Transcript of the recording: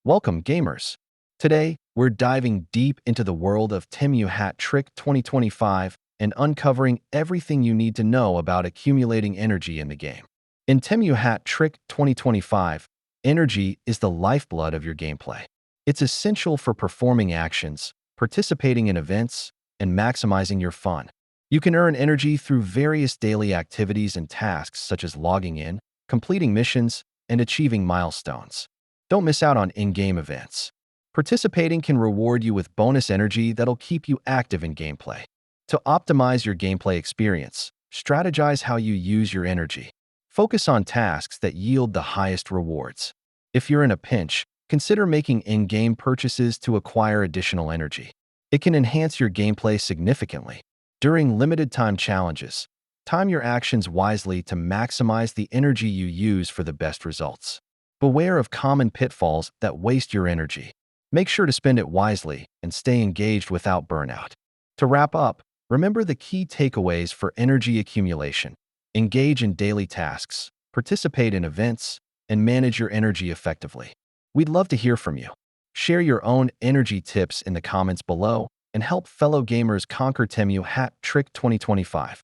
Welcome, gamers. Today, we're diving deep into the world of Temu Hat Trick 2025 and uncovering everything you need to know about accumulating energy in the game. In Temu Hat Trick 2025, energy is the lifeblood of your gameplay. It's essential for performing actions, participating in events, and maximizing your fun. You can earn energy through various daily activities and tasks such as logging in, completing missions, and achieving milestones. Don't miss out on in-game events. Participating can reward you with bonus energy that'll keep you active in gameplay. To optimize your gameplay experience, strategize how you use your energy. Focus on tasks that yield the highest rewards. If you're in a pinch, consider making in-game purchases to acquire additional energy. It can enhance your gameplay significantly. During limited-time challenges, time your actions wisely to maximize the energy you use for the best results. Beware of common pitfalls that waste your energy. Make sure to spend it wisely and stay engaged without burnout. To wrap up, remember the key takeaways for energy accumulation. Engage in daily tasks, participate in events, and manage your energy effectively. We'd love to hear from you. Share your own energy tips in the comments below and help fellow gamers conquer Temu Hat Trick 2025.